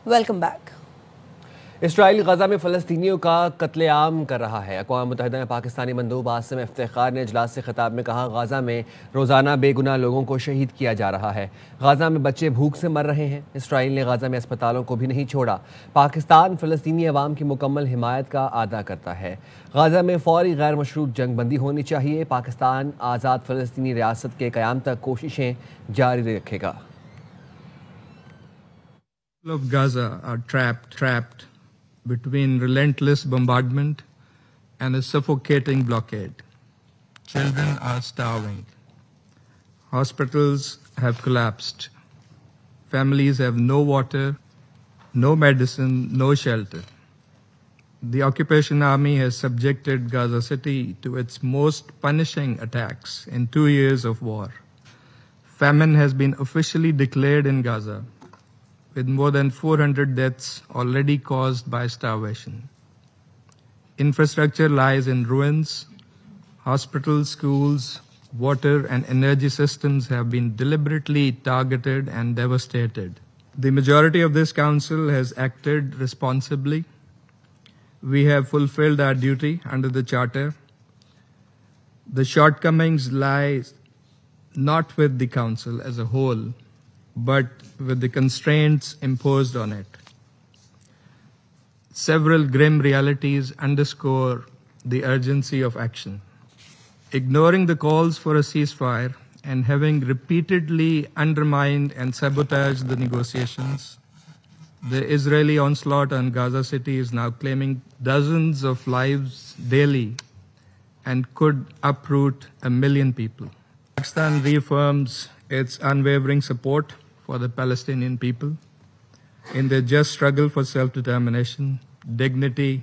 Welcome back. Israel गजा में फ़लस्तीनियों का कत्लेआम कर रहा है। अक़वाम मुत्तहिदा में पाकिस्तानी मंदूब आसिम इफ्तिखार ने इजलास से खिताब में कहा, गजा में रोज़ाना बेगुनाह लोगों को शहीद किया जा रहा है। गजा में बच्चे भूख से मर रहे हैं। इसराइल ने गजा में अस्पतालों को भी नहीं छोड़ा। पाकिस्तान फ़लस्तीनी अवाम की मुकम्मल हिमायत का आदा करता है। गजा में फ़ौरी गैर मशरूत जंग बंदी होनी चाहिए। पाकिस्तान आज़ाद फ़लस्तीनी रियासत के क़याम तक कोशिशें जारी रखेगा। Of Gaza are trapped between relentless bombardment and a suffocating blockade. Children are starving. Hospitals have collapsed. Families have no water, no medicine, no shelter. The occupation army has subjected Gaza City to its most punishing attacks in 2 years of war. Famine has been officially declared in Gaza, with more than 400 deaths already caused by starvation. Infrastructure lies in ruins. Hospitals, schools, water and energy systems have been deliberately targeted and devastated. The majority of this council has acted responsibly. We have fulfilled our duty under the Charter. The shortcomings lie not with the council as a whole, but with the constraints imposed on it. Several grim realities underscore the urgency of action. Ignoring the calls for a ceasefire and having repeatedly undermined and sabotaged the negotiations, the Israeli onslaught on Gaza City is now claiming dozens of lives daily and could uproot 1 million people. Pakistan reaffirms its unwavering support for the Palestinian people in their just struggle for self-determination, dignity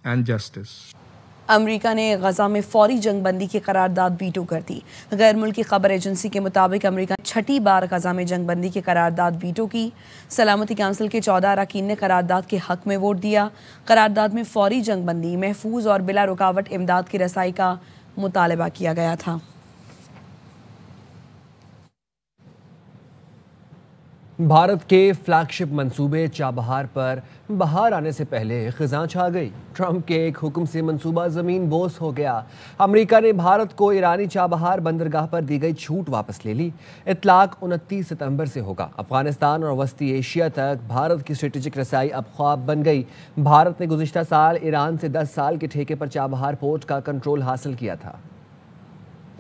and justice. अमरीका ने गजा में फौरी जंग बंदी की करारदाद veto कर दी। गैर मुल्की खबर एजेंसी के मुताबिक अमरीका ने छठी बार गजा में जंग बंदी की करारदाद वीटो की। सलामती काउंसिल के 14 अरकान ने करारदाद के हक में वोट दिया। करारदाद में फौरी जंग बंदी, महफूज और बिला रुकावट इमदाद की रसाई का मुतालबा किया गया था। भारत के फ्लैगशिप मंसूबे चाबहार पर बहार आने से पहले खिज़ां छा गई। ट्रंप के एक हुक्म से मंसूबा ज़मीन बोस हो गया। अमेरिका ने भारत को ईरानी चाबहार बंदरगाह पर दी गई छूट वापस ले ली। इतलाक 29 सितंबर से होगा। अफगानिस्तान और वस्ती एशिया तक भारत की स्ट्रेटेजिक रसाई अब ख्वाब बन गई। भारत ने गुज़िश्ता साल ईरान से 10 साल के ठेके पर चाबहार पोर्ट का कंट्रोल हासिल किया था।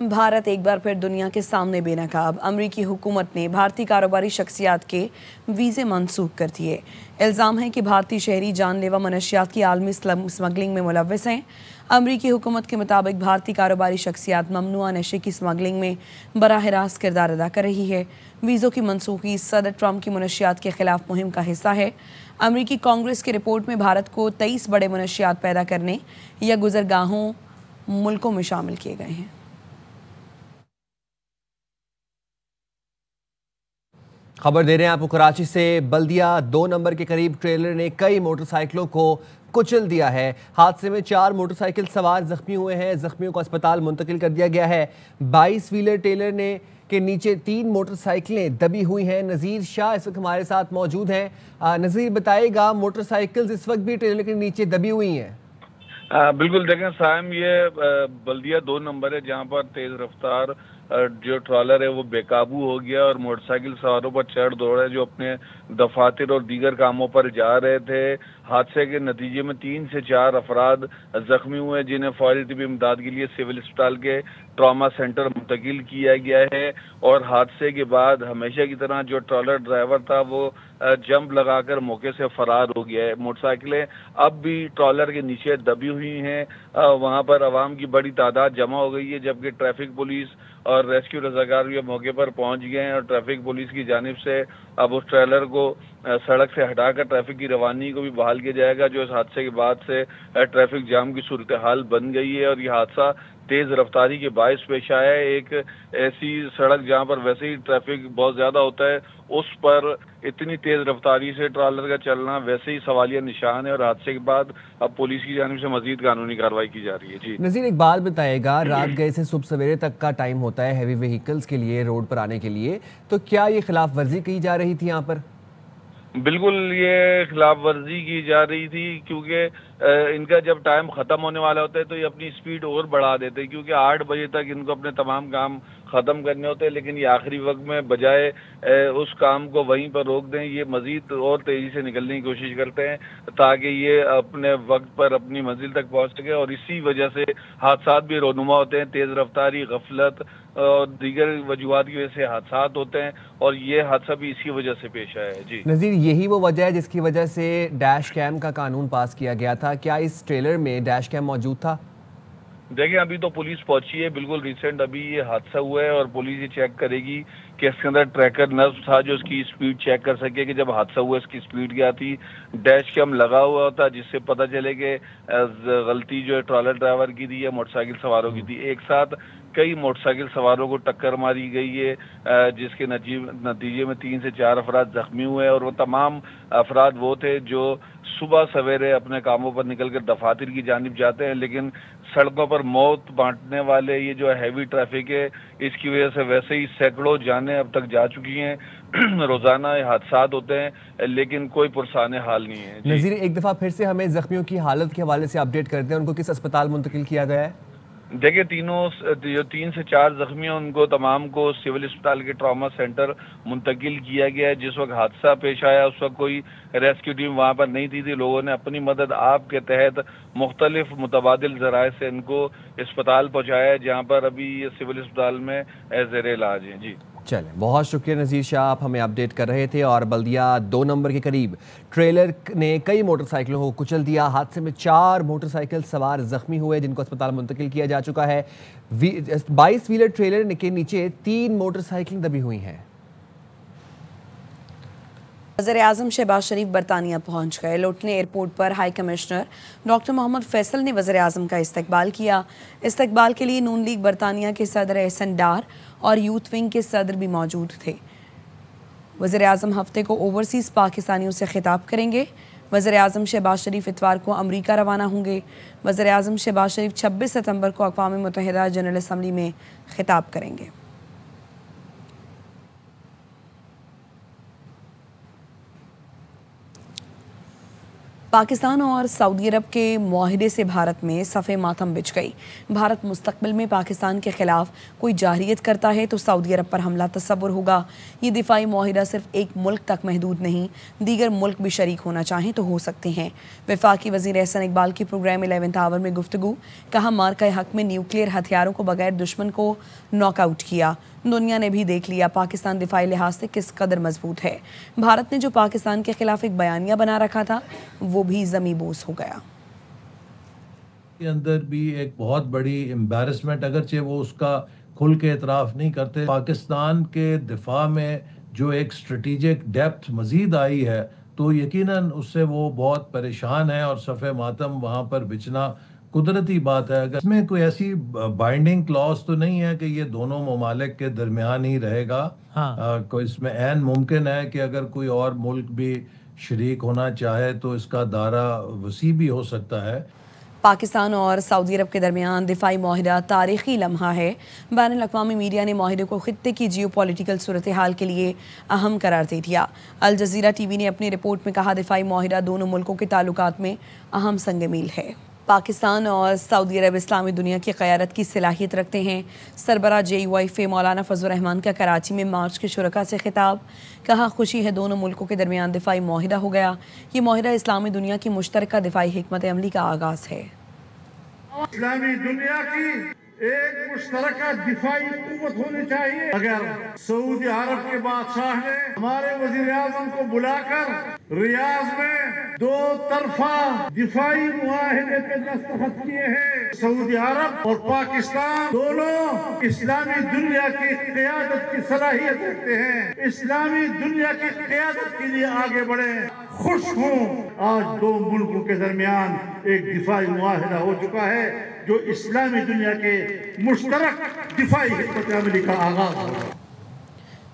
भारत एक बार फिर दुनिया के सामने बेनकाब। अमरीकी हुकूमत ने भारतीय कारोबारी शख्सियात के वीज़े मनसूख कर दिए। इल्ज़ाम है कि भारतीय शहरी जानलेवा मनशियात की आलमी स्मगलिंग में मुलव्वस हैं। अमरीकी हुकूमत के मुताबिक भारतीय कारोबारी शख्सियात ममनुआ नशे की स्मगलिंग में बराह रास्त किरदार अदा कर रही है। वीज़ों की मनसूखी सदर ट्रंप की मनशियात के खिलाफ मुहिम का हिस्सा है। अमरीकी कांग्रेस की रिपोर्ट में भारत को 23 बड़े मनशियात पैदा करने या गुजरगाहों मुल्कों में शामिल किए गए हैं। खबर दे रहे हैं आपको कराची से। बल्दिया 2 नंबर के करीब ट्रेलर ने कई मोटरसाइकिलों को कुचल दिया है। हादसे में 4 मोटरसाइकिल सवार जख्मी हुए हैं। जख्मियों को अस्पताल मुंतकिल कर दिया गया है। 22 व्हीलर ट्रेलर ने के नीचे 3 मोटरसाइकिलें दबी हुई हैं। नज़ीर शाह इस वक्त हमारे साथ मौजूद हैं। नज़ीर बताएगा, मोटरसाइकिल्स इस वक्त भी ट्रेलर के नीचे दबी हुई हैं? बिल्कुल, देखें साइम, ये बल्दिया 2 नंबर है जहाँ पर तेज रफ्तार जो ट्रॉलर है वो बेकाबू हो गया और मोटरसाइकिल सवारों पर चढ़ दौड़े जो अपने दफातर और दीगर कामों पर जा रहे थे। हादसे के नतीजे में 3 से 4 अफराद जख्मी हुए जिन्हें फौरी तिबी इमदाद के लिए सिविल अस्पताल के ट्रॉमा सेंटर मुंतकिल किया गया है। और हादसे के बाद हमेशा की तरह जो ट्रॉलर ड्राइवर था वो जंप लगाकर मौके से फरार हो गया है। मोटरसाइकिलें अब भी ट्रॉलर के नीचे दबी हुई हैं। वहां पर आवाम की बड़ी तादाद जमा हो गई है, जबकि ट्रैफिक पुलिस और रेस्क्यू रजाकार भी मौके पर पहुंच गए हैं और ट्रैफिक पुलिस की जानिब से अब उस ट्रेलर को सड़क से हटाकर ट्रैफिक की रवानी को भी बहाल किया जाएगा, जो इस हादसे के बाद से ट्रैफिक जाम की सूरत हाल बन गई है। और ये हादसा तेज रफ्तारी के बायस पेश आया है। एक ऐसी सड़क जहां पर वैसे ही ट्रैफिक बहुत ज्यादा होता है, उस पर इतनी तेज रफ्तारी से ट्रॉलर का चलना वैसे ही सवालिया निशान है। और हादसे के बाद अब पुलिस की जानिब से मजीद कानूनी कार्रवाई की जा रही है। जी नज़ीर, एक बात बताएगा, रात गए से सुबह सवेरे तक का टाइम होता है हैवी व्हीकल्स के लिए रोड पर आने के लिए, तो क्या ये खिलाफ वर्जी की जा रही थी यहाँ पर? बिल्कुल ये खिलाफ वर्जी की जा रही थी, क्योंकि इनका जब टाइम ख़त्म होने वाला होता है तो ये अपनी स्पीड और बढ़ा देते हैं, क्योंकि 8 बजे तक इनको अपने तमाम काम ख़त्म करने होते हैं, लेकिन ये आखिरी वक्त में बजाय उस काम को वहीं पर रोक दें, ये मज़ीद और तेज़ी से निकलने की कोशिश करते हैं ताकि ये अपने वक्त पर अपनी मंजिल तक पहुँच सके। और इसी वजह से हादसा भी रोनुमा होते हैं, तेज़ रफ्तारी, गफलत और दीगर वजूहात की वजह से हादसा होते हैं, और ये हादसा भी इसी वजह से पेश आया है। जी नज़ीर, यही वो वजह है जिसकी वजह से डैश कैम का कानून पास किया गया था। क्या इस ट्रेलर में डैश कैम मौजूद था? देखिए, अभी तो पुलिस पहुंची है, बिल्कुल रिसेंट अभी ये हादसा हुआ है, और पुलिस ये चेक करेगी कि इसके अंदर ट्रैकर नर्व था जो उसकी स्पीड चेक कर सके कि जब हादसा हुआ इसकी स्पीड क्या थी। डैश कैम लगा हुआ होता जिससे पता चले कि गलती जो है ट्रॉलर ड्राइवर की थी या मोटरसाइकिल सवारों की थी। एक साथ कई मोटरसाइकिल सवारों को टक्कर मारी गई है, जिसके नतीजे में 3 से 4 अफराद जख्मी हुए, और वो तमाम अफराद वो थे जो सुबह सवेरे अपने कामों पर निकल कर दफातर की जानिब जाते हैं, लेकिन सड़कों पर मौत बांटने वाले ये जो हैवी ट्रैफिक है, इसकी वजह से वैसे ही सैकड़ों जानें अब तक जा चुकी हैं। रोजाना ये हादसा होते हैं, लेकिन कोई पुरसाने हाल नहीं है। नज़ीर, एक दफ़ा फिर से हमें जख्मियों की हालत के हवाले से अपडेट करते हैं। उनको किस अस्पताल मुंतकिल किया गया है? देखिए, जो 3 से 4 जख्मी हैं उनको तमाम को सिविल अस्पताल के ट्रॉमा सेंटर मुंतकिल किया गया है। जिस वक्त हादसा पेश आया उस वक्त कोई रेस्क्यू टीम वहाँ पर नहीं थी। लोगों ने अपनी मदद आप के तहत मुख्तलिफ मुतबादिल ज़राए से इनको अस्पताल पहुँचाया है, जहाँ पर अभी ये सिविल अस्पताल में ज़ेर इलाज हैं। जी चलें, बहुत शुक्रिया नज़ीर शाह, आप हमें अपडेट कर रहे थे। और बल्दिया 2 नंबर के करीब ट्रेलर ने कई मोटरसाइकिलों को कुचल दिया। हादसे में 4 मोटरसाइकिल सवार जख्मी हुए, जिनको अस्पताल मुंतकिल किया जा चुका है। 22 व्हीलर ट्रेलर के नीचे 3 मोटरसाइकिल दबी हुई हैं। वज़ीर-ए-आज़म शहबाज शरीफ बरतानिया पहुंच गए। लोटने एयरपोर्ट पर high commissioner doctor Mohammad Faisal ने वज़ीर-ए-आज़म का इस्तकबाल किया। इस्तकबाल के लिए नून लीग बरतानिया के सदर एहसन डार और यूथ विंग के सदर भी मौजूद थे। वज़ीर-ए-आज़म हफ्ते को ओवरसीज़ पाकिस्तानियों से खिताब करेंगे। वज़ीर-ए-आज़म शहबाज शरीफ इतवार को अमरीका रवाना होंगे। वज़ीर-ए-आज़म शहबाज शरीफ 26 सितंबर को अक़वाम मुत्तहिदा जनरल असम्बली में खिताब करेंगे। पाकिस्तान और सऊदी अरब के मुआहिदे से भारत में सफ़े मातम बिछ गई। भारत मुस्तकबिल में पाकिस्तान के खिलाफ कोई जारहियत करता है तो सऊदी अरब पर हमला तस्वुर होगा। ये दिफाई मुआहिदा सिर्फ एक मुल्क तक महदूद नहीं, दीगर मुल्क भी शरीक होना चाहें तो हो सकते हैं। वफाकी वज़ीर एहसन इकबाल की प्रोग्राम 11th आवर में गुफ्तगू, कहा मार्का हक में न्यूक्लियर हथियारों को बगैर दुश्मन को नॉकआउट किया। दुनिया ने भी देख लिया पाकिस्तान दिफाई लिहाज से किस कदर मजबूत है। भारत ने जो पाकिस्तान के खिलाफ एक बयानिया बना रखा था वो भी ज़मीबोस हो गया। के अंदर भी एक बहुत बड़ी एम्बैरसमेंट, अगरचे वो उसका खुल के एतराफ़ नहीं करते। पाकिस्तान के दिफा में जो एक स्ट्रेटिजिक डेप्थ मज़ीद आई है तो यकीनन उससे वो बहुत परेशान है, और सफ़े मातम वहाँ पर बिछना कुदरती बात है। अगर इसमें कोई ऐसी बाइंडिंग क्लॉज तो नहीं है कि ये दोनों ममालिक के दरमियान ही रहेगा। कोई इसमें ऐन मुमकिन है कि अगर कोई और मुल्क भी शरीक होना चाहे तो इसका दायरा वसी भी हो सकता है। पाकिस्तान और सऊदी अरब के दरमियान दिफाई मुआहिदा तारीखी लम्हा है। बैनुल-अक़वामी मीडिया ने मुआहिदे को खित्ते की जियो पॉलिटिकल सूरत हाल के लिए अहम करार दे दिया। अल जज़ीरा टीवी ने अपनी रिपोर्ट में कहा दिफाई मुआहिदा दोनों मुल्कों के ताल्लुकात में अहम संग मील है। पाकिस्तान और सऊदी अरब इस्लामी दुनिया की क़यादत की सलाहियत रखते हैं। सरबरा JUIF मौलाना फजल रहमान का कराची में मार्च के शुरका से खिताब, कहा खुशी है दोनों मुल्कों के दरमियान दिफाई मुआहिदा हो गया। ये मुआहिदा इस्लामी दुनिया की मुश्तरका दिफाई हिकमत अमली का आगाज़ है। इस्लामी दुनिया की एक मुश्तरका दिफाई कुव्वत होनी चाहिए। अगर सऊदी अरब के बादशाह ने हमारे वजीर आजम को बुलाकर रियाज में 2 तरफा दिफाई मुआहिदे पे दस्तखत किए हैं, सऊदी अरब और पाकिस्तान दोनों इस्लामी दुनिया की क़यादत की सलाहियत रखते हैं, इस्लामी दुनिया की क़यादत के लिए आगे बढ़े। खुश हूँ आज 2 मुल्कों के दरमियान एक दिफाई मुआहिदा हो चुका है जो इस्लामी दुनिया के मुश्तरक दिफाई हिकमत अमली का आगाज होगा।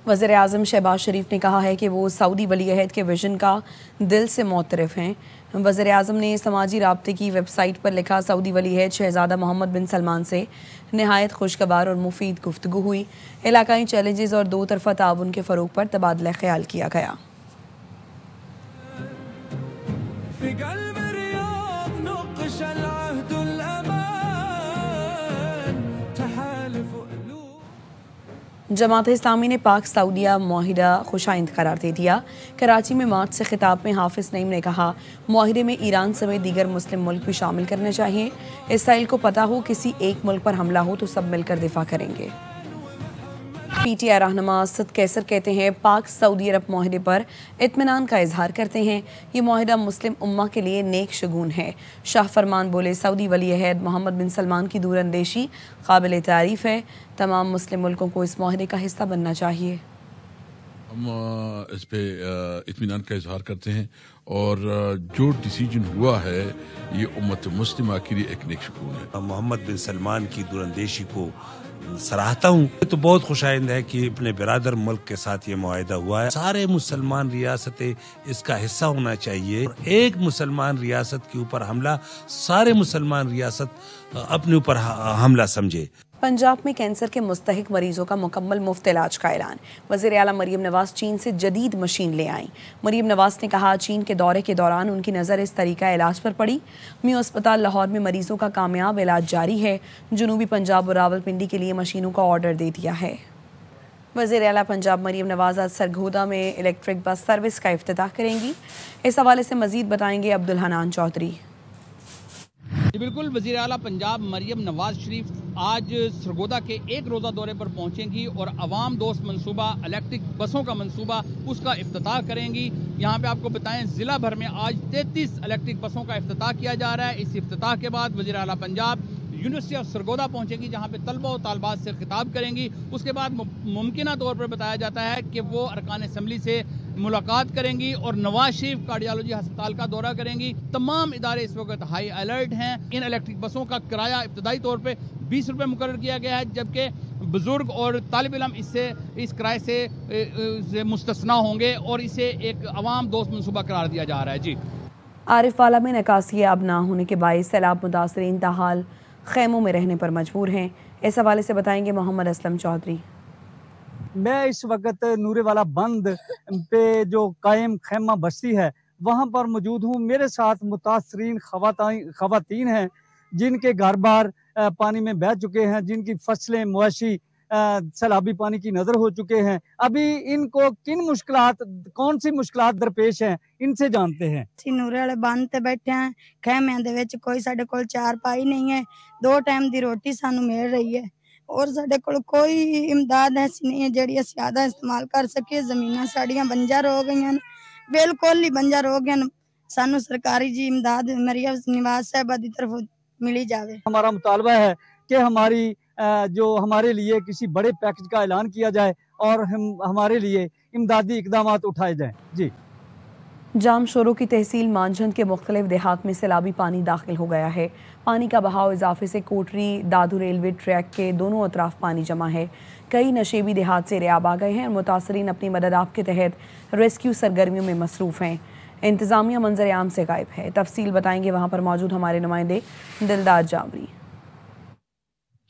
वज़ीर आज़म शहबाज शरीफ ने कहा है कि वो सऊदी वली अहद के विजन का दिल से मोतरफ हैं। वज़ीर आज़म ने समाजी राब्ते की वेबसाइट पर लिखा, सऊदी वली अहद शहज़ादा मोहम्मद बिन सलमान से नहायत खुशगवार और मुफीद गुफ्तगू हुई। इलाकाई चैलेंजेस और 2 तरफ़ा ताउन के फ़रोग़ पर तबादला ख्याल किया गया। जमात इस्लामी ने पाक सऊदिया मुआहिदा खुशाइंद करार दे दिया। कराची में मार्च से खिताब में हाफिज नईम ने कहा, मुआहिदे में ईरान समेत दीगर मुस्लिम मुल्क भी शामिल करने चाहिए। इसराइल को पता हो किसी एक मुल्क पर हमला हो तो सब मिलकर दिफा करेंगे। पीटीआई रहनुमा असद कैसर कहते हैं, पाक सऊदी अरब मुआहिदे पर इत्मीनान का इजहार करते हैं। ये मुआहिदा मुस्लिम उम्मा के लिए नेक शगुन है। शाह फरमान बोले, सऊदी वली अहद मोहम्मद बिन सलमान की दूरअंदेशी काबिल तारीफ है। तमाम मुस्लिम मुल्कों को इस मुआहिदे का हिस्सा बनना चाहिए। हम इस पे इत्मीनान का इजहार करते हैं और जो डिसीजन हुआ है ये उम्मत मुस्लिमा के लिए एक नेक शगुन है। मोहम्मद बिन सलमान की दूरअंदेशी को सराहता हूँ। तो बहुत खुशाइंद है कि अपने बिरादर मुल्क के साथ ये मुआहिदा हुआ है। सारे मुसलमान रियासतें इसका हिस्सा होना चाहिए। एक मुसलमान रियासत के ऊपर हमला सारे मुसलमान रियासत अपने ऊपर हमला समझे। पंजाब में कैंसर के मुस्तहिक मरीजों का मुकम्मल मुफ्त इलाज का ऐलान। वज़ीर आला मरीम नवाज चीन से जदीद मशीन ले आईं। मरीम नवाज ने कहा, चीन के दौरे के दौरान उनकी नज़र इस तरीका इलाज पर पड़ी। मियां अस्पताल लाहौर में मरीजों का कामयाब इलाज जारी है। जनूबी पंजाब और रावलपिंडी के लिए मशीनों का ऑर्डर दे दिया है। वज़ीर आला पंजाब मरीम नवाज आज सरगोदा में इलेक्ट्रिक बस सर्विस का इफ्तिताह करेंगी। इस हवाले से मजीद बताएंगे अब्दुल हनान चौधरी। जी बिल्कुल, वज़ीर आला पंजाब मरियम नवाज शरीफ आज सरगोदा के एक रोज़ा दौरे पर पहुंचेंगी और अवाम दोस्त मंसूबा इलेक्ट्रिक बसों का मंसूबा उसका इफ्तिताह करेंगी। यहाँ पे आपको बताएं, ज़िला भर में आज 33 इलेक्ट्रिक बसों का इफ्तिताह किया जा रहा है। इस इफ्तिताह के बाद वज़ीर आला पंजाब यूनिवर्सिटी ऑफ सरगोदा पहुंचेंगी, जहाँ पे तलबा और तालबात से खिताब करेंगी। उसके बाद मुमकिन तौर पर बताया जाता है कि वो अरकान असम्बली से मुलाकात करेंगी और नवाज शरीफ कार्डियोलॉजी अस्पताल का दौरा करेंगी। तमाम इदारे इस वक्त हाई अलर्ट हैं। इन इलेक्ट्रिक बसों का किराया इब्तदाई तौर पे 20 रुपये मुकर्रर किया गया है, जबकि बुजुर्ग और तालिब इल्म इस किराए से मुस्तस्ना होंगे और इसे एक अवाम दोस्त मनसूबा करार दिया जा रहा है। जी, आरिफवाला में निकासी अब ना होने के बायस सैलाब मुतासरीन ताहाल खैमों में रहने पर मजबूर हैं। इस हवाले से बताएंगे मोहम्मद असलम चौधरी। मैं इस वक्त नूरे वाला बंद पे जो कायम खैमा बस्ती है वहाँ पर मौजूद हूँ। मेरे साथ मुतासरीन खवातीन हैं जिनके घर बार पानी में बह चुके हैं, जिनकी फसलें मवेशी सैलाबी पानी की नजर हो चुके हैं। अभी इनको कौन सी मुश्किलात दरपेश हैं, इनसे जानते हैं। नूरे वाले बंद ते बैठे हैं, खैमियां दे विच कोई साडे कोल चारपाई नहीं है, 2 टाइम दी रोटी सानू मिल रही है और साडे कोल कोई इमदाद ऐसी नहीं है जिहड़ी असीं ज़्यादा इस्तेमाल कर सके। ज़मीनां साड़ियां बंजर हो गईयां, बिल्कुल ही बंजर हो गईयां। सानू सरकारी जी इमदाद मरियम नवाज साहिबा दी तरफ मिली जावे। हमारा मुतालबा है कि हमारे लिए किसी बड़े पैकेज का ऐलान किया जाए और हमारे लिए इमदादी इकदामात उठाए जाएं। जी, जाम शोरों की तहसील मानझंद के मुख्तलिफ देहात में सैलाबी पानी दाखिल हो गया है। पानी का बहाव इजाफे से कोटरी दादू रेलवे ट्रैक के दोनों अतराफ पानी जमा है। कई नशेबी देहात से रियाब आ गए हैं और मुतासरीन अपनी मदद आप के तहत रेस्क्यू सरगर्मियों में मसरूफ़ हैं। इंतज़ामिया मंजर आम से गायब है। तफसील बताएंगे वहाँ पर मौजूद हमारे नुमाइंदे दिलदार जामरी।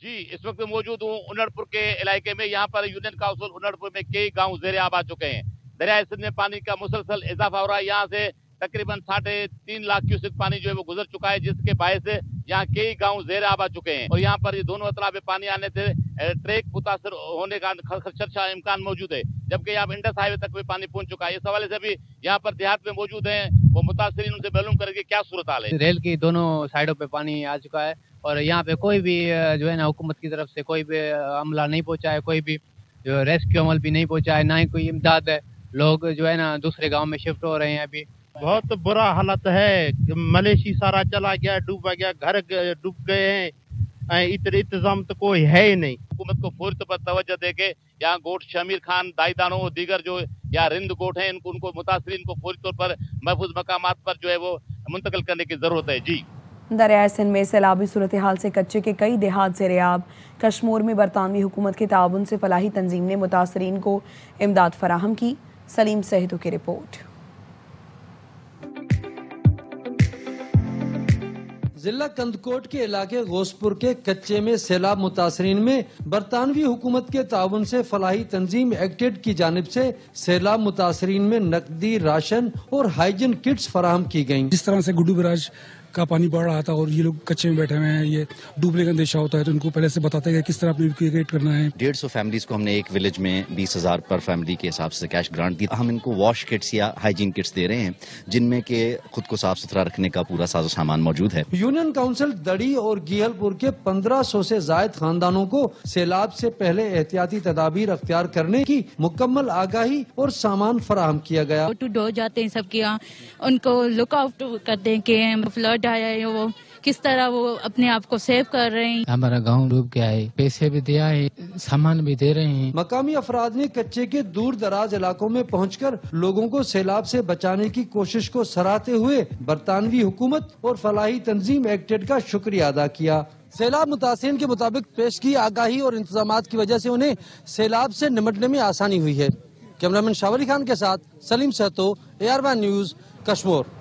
जी, इस वक्त मौजूद हूँ उनड़पुर के इलाके में। यहाँ पर यूनियन काउंसिल उनड़पुर में कई गांव ज़ेरे आब आ चुके हैं। दरियाए सिंध में पानी का मुसलसल इजाफा हो रहा है। यहाँ से तकरीबन 3.5 लाख क्यूसेक पानी जो है वो गुजर चुका है, जिसके बायस यहाँ कई गांव ज़ेरे आब आ चुके हैं और यहाँ पर ये दोनों अतराफ में पानी आने से ट्रैक मुतासर होने का खदशा इम्कान मौजूद है, जबकि यहाँ इंडस हाईवे तक भी पानी पहुंच चुका है। इस हवाले से भी यहाँ पर देहात में मौजूद है, वो मुतासरीन उनसे मालूम करेंगे क्या सूरत हाल है। रेल की दोनों साइडों पे पानी आ चुका है और यहाँ पे कोई भी जो है ना हुकूमत की तरफ से कोई भी अमला नहीं पहुंचा है, कोई भी जो रेस्क्यू अमल भी नहीं पहुंचा है, ना ही कोई इमदाद है। लोग जो है ना दूसरे गांव में शिफ्ट हो रहे हैं। अभी बहुत बुरा हालत है, मलेशी सारा चला गया, डूब गया, घर डूब गए हैं, इतने इंतजाम तो कोई है ही नहीं। हुकूमत को फौरी तौर पर तवज्जो देके यहाँ गोट शमीर खान दाईदानो और दीगर जो या रिंद गोट हैं उनको मुतासरीन को फौरी तौर पर महफूज मकामात पर जो है वो मुंतकिल करने की जरूरत है। जी, दरियाए सिंध में सैलाबी सूरत हाल से कच्चे के कई देहात से रियाब। कश्मीर में बरतानवी हुकूमत के ताउन से फलाही तंजीम ने मुतासरीन को इमदाद फराहम की। सलीम सहितु की रिपोर्ट। जिला कंदकोट के इलाके गोसपुर के कच्चे में सैलाब मुतासरीन में बरतानवी हुकूमत के ताउन से फलाही तंजीम एक्टेड की जानिब से सैलाब मुतासरीन में नकदी, राशन और हाइजीन किट्स फराहम की गयी। जिस तरह से गुड्डू बराज का पानी बढ़ रहा था और ये लोग कच्चे में बैठे हुए हैं, ये डूबने का अंदेशा होता है, तो उनको पहले से बताते हैं किस तरह अपनी इवैक्यूएट करना है। 150 फैमिलीज को हमने एक विलेज में 20,000 पर फैमिली के हिसाब से कैश ग्रांट दी। हम इनको वॉश किट्स या हाइजीन किट्स दे रहे हैं, जिनमें के खुद को साफ सुथरा रखने का पूरा साजो सामान मौजूद है। यूनियन काउंसिल दड़ी और गिहलपुर के 1500 से जायद खानदानों को सैलाब से पहले एहतियाती तदाबीर अख्तियार करने की मुकम्मल आगाही और सामान फराहम किया गया। डोर टू डोर जाते हैं सबके यहाँ, उनको लुक आउट करते हैं कि फ्लड आया है, वो किस तरह वो अपने आप को सेव कर रहे हैं। हमारा गांव डूब गया है, पैसे भी दिया है, सामान भी दे रहे हैं। मकामी अफराद ने कच्चे के दूर दराज इलाकों में पहुंचकर लोगों को सैलाब से बचाने की कोशिश को सराहते हुए बरतानवी हुकूमत और फलाही तंजीम एक्टेड का शुक्रिया अदा किया। सैलाब मुतासिरीन के मुताबिक पेश की आगाही और इंतजामात की वजह से उन्हें सैलाब से निपटने में आसानी हुई है। कैमरामैन शावली खान के साथ सलीम सहतो, AR1 न्यूज, कश्मीर।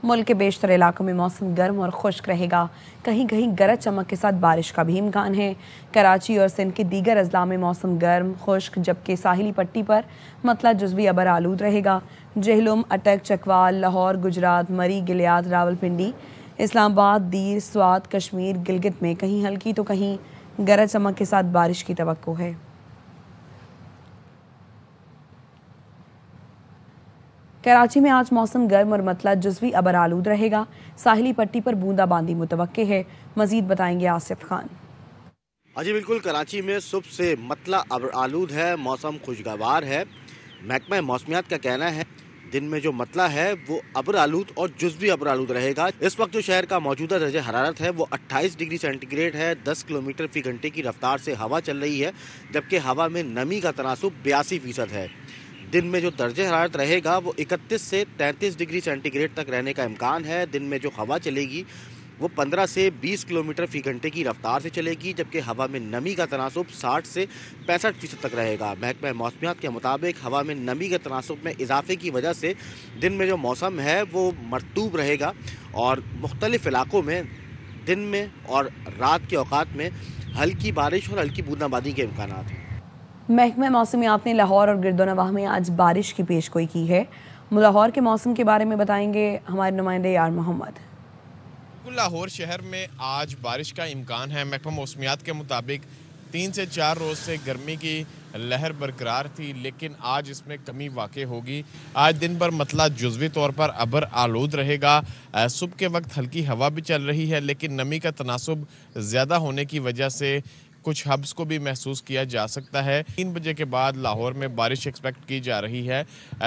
मुल्क के बेशतर इलाकों में मौसम गर्म और खुश्क रहेगा। कहीं कहीं गरज चमक के साथ बारिश का भी इम्कान है। कराची और सिंध के दीगर अजला में मौसम गर्म खुश्क, जबकि साहिली पट्टी पर मतला जुज़वी अबर आलूद रहेगा। जहलुम, अटक, चकवाल, लाहौर, गुजरात, मरी, गिलियाद, रावलपिंडी, इस्लामाबाद, दीर, स्वात, कश्मीर, गिलगित में कहीं हल्की तो कहीं गरज चमक के साथ बारिश की तवक्को है। कराची में आज मौसम गर्म और मतला जुज़वी अबर आलूद रहेगा। साहिली पट्टी पर बूंदाबांदी मुतवक्के है। मजीद बताएंगे आसिफ खान। जी बिल्कुल, कराची में सुबह से मतला अबर आलूद है, मौसम खुशगवार है। महकमा मौसमियात का कहना है दिन में जो मतला है वो अबर आलूद और जुज़वी अबर आलूद रहेगा। इस वक्त जो शहर का मौजूदा दर्जा हरारत है वो 28 डिग्री सेंटीग्रेड है। 10 किलोमीटर फी घंटे की रफ्तार से हवा चल रही है, जबकि हवा में नमी का तनासुब 82% है। दिन में जो दर्जे हरारत रहेगा वो 31 से 33 डिग्री सेंटीग्रेड तक रहने का इम्कान है। दिन में जो हवा चलेगी वो 15 से 20 किलोमीटर फी घंटे की रफ्तार से चलेगी, जबकि हवा में नमी का तनासुब 60 से 65% तक रहेगा। महकमा मौसमियात के मुताबिक हवा में नमी के तनासुब में इजाफे की वजह से दिन में जो मौसम है वो मरतूब रहेगा और मुख्तलिफ इलाकों में दिन में और रात के औकात में हल्की बारिश और हल्की बूंदाबांदी के इम्कान हैं। महकमा मौसमियात ने लाहौर और गिरदोनवाह में आज बारिश की पेशगोई की है। लाहौर के मौसम के बारे में बताएंगे हमारे नुमाइंदे यार मोहम्मद। लाहौर शहर में आज बारिश का इम्कान है। महकमा मौसमियात के मुताबिक 3 से 4 रोज़ से गर्मी की लहर बरकरार थी, लेकिन आज इसमें कमी वाक़ई होगी। आज दिन भर मतला जुज़वी तौर पर अबर आलूद रहेगा। सुबह के वक्त हल्की हवा भी चल रही है, लेकिन नमी का तनासुब ज़्यादा होने की वजह से कुछ हब्स को भी महसूस किया जा सकता है। 3 बजे के बाद लाहौर में बारिश एक्सपेक्ट की जा रही है।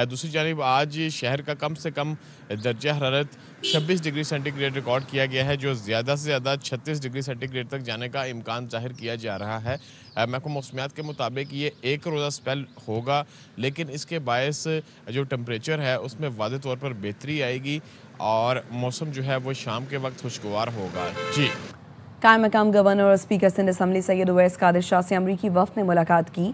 दूसरी जानिब आज शहर का कम से कम दर्जा हरारत 26 डिग्री सेंटीग्रेड रिकॉर्ड किया गया है, जो ज़्यादा से ज़्यादा 36 डिग्री सेंटीग्रेड तक जाने का इम्कान जाहिर किया जा रहा है। महकमा मौसमियात के मुताबिक ये एक रोज़ा स्पेल होगा, लेकिन इसके बायस जो टेम्परेचर है उसमें वाज़ेह तौर पर बेहतरी आएगी और मौसम जो है वो शाम के वक्त खुशगवार होगा। जी, कायम मकाम गवर्नर और स्पीकर सिंध असम्बली सैयद उवैस कादिर शाह से अमरीकी वफ़द ने मुलाकात की।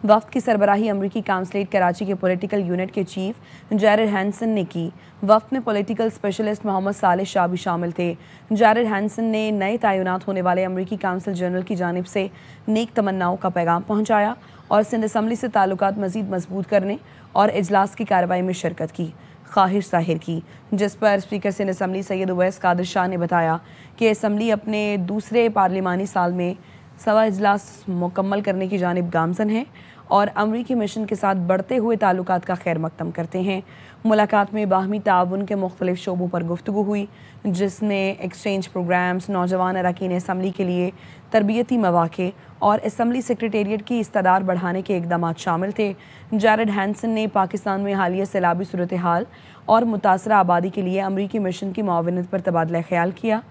वफ़द की सरबराही अमरीकी काउंसलेट कराची के पॉलिटिकल यूनिट के चीफ जैरेड हैंसन ने की। वफ़द में पॉलिटिकल स्पेशलिस्ट मोहम्मद साले शाह भी शामिल थे। जैरेड हैंसन ने नए तैनात होने वाले अमरीकी काउंसिल जनरल की जानिब से नेक तमन्नाओं का पैगाम पहुँचाया और सिंध असम्बली से ताल्लुकात मज़ीद मजबूत करने और इजलास की कार्रवाई में शिरकत की ख्वाहिश जाहिर की, जिस पर स्पीकर सिंध असम्बली सैयद उवैस कादिर शाह ने बताया कि असम्बली अपने दूसरे पार्लिमानी साल में 100 इजलास मुकम्मल करने की जानिब गामज़न है और अमरीकी मिशन के साथ बढ़ते हुए ताल्लुकात का खैर मकदम करते हैं। मुलाकात में बाहमी ताउन के मुख्तलिफ शोबों पर गुफ्तगू हुई, जिसमें एक्सचेंज प्रोग्राम्स, नौजवान अरकान असम्बली के लिए तरबियती मौक़े और असम्बली सेक्रेटेरिएट की इस्तादार बढ़ाने के इक़दाम शामिल थे। जैरेड हैंसन ने पाकिस्तान में हालिया सैलाबी सूरत हाल और मुतासरा आबादी के लिए अमरीकी मिशन की मुआवनत पर तबादला ख्याल किया।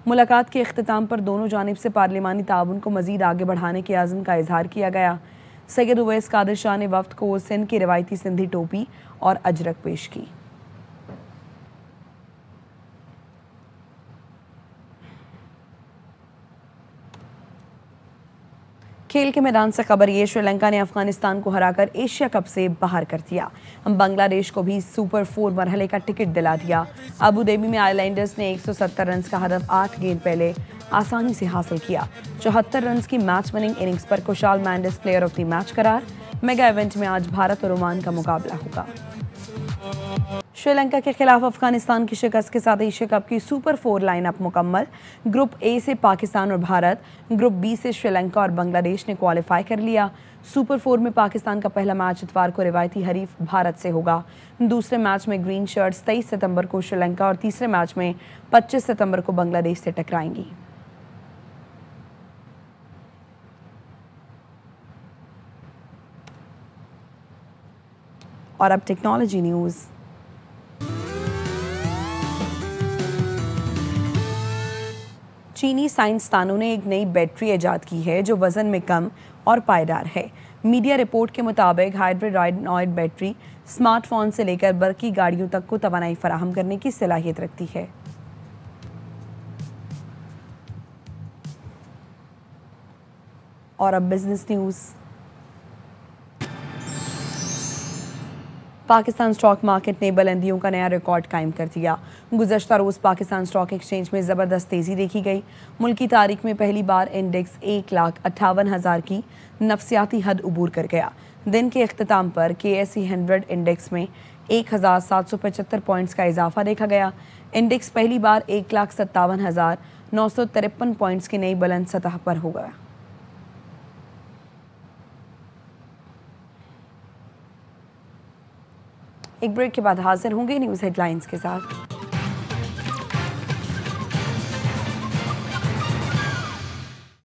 मुलाकात के अख्तिताम पर दोनों जानिब से पार्लिमानी ताउन को मज़ीद आगे बढ़ाने के आज़म का इजहार किया गया। सैयद उवैस कादिर शाह ने वफ़द को सिंध की रिवायती सिंधी टोपी और अजरक पेश की। खेल के मैदान से खबर ये, श्रीलंका ने अफगानिस्तान को हराकर एशिया कप से बाहर कर दिया। बांग्लादेश को भी सुपर 4 मरहले का टिकट दिला दिया। अबू धाबी में आइलैंडर्स ने 170 रन का हदफ 8 गेंद पहले आसानी से हासिल किया। 74 रन की मैच विनिंग इनिंग्स पर Kusal Mendis player of the match करार। मेगा इवेंट में आज भारत और ओमान का मुकाबला होगा। श्रीलंका के खिलाफ अफगानिस्तान की शिकस्त के साथ एशिया कप की सुपर 4 लाइनअप मुकम्मल। ग्रुप ए से पाकिस्तान और भारत, ग्रुप बी से श्रीलंका और बांग्लादेश ने क्वालिफाई कर लिया। सुपर 4 में पाकिस्तान का पहला मैच इतवार को रिवायती हरीफ भारत से होगा। दूसरे मैच में ग्रीन शर्ट्स 23 सितंबर को श्रीलंका और तीसरे मैच में 25 सितंबर को बांग्लादेश से टकराएंगी। और अब टेक्नोलॉजी न्यूज़। चीनी साइंसदानों ने एक नई बैटरी इजाद की है जो वजन में कम और पायदार है। मीडिया रिपोर्ट के मुताबिक हाइड्रोजन बैटरी स्मार्टफोन से लेकर बरकी गाड़ियों तक को तवानाई फराहम करने की सलाहियत रखती है। और अब business news. Pakistan stock market ने बुलंदियों का नया रिकॉर्ड कायम कर दिया। गुज़श्ता रोज़ पाकिस्तान स्टॉक एक्सचेंज में ज़बरदस्त तेज़ी देखी गई। मुल्की तारीख में पहली बार इंडेक्स 1,58,000 की नफसियाती हद उबूर कर गया। दिन के अख्ताम पर KSE 100 इंडेक्स में 1,775 पॉइंट्स का इजाफा देखा गया। इंडेक्स पहली बार 1,57,953 पॉइंट्स की नई बुलंद सतह पर हो गया। एक ब्रेक के बाद हाजिर होंगे न्यूज़ हेडलाइंस के साथ।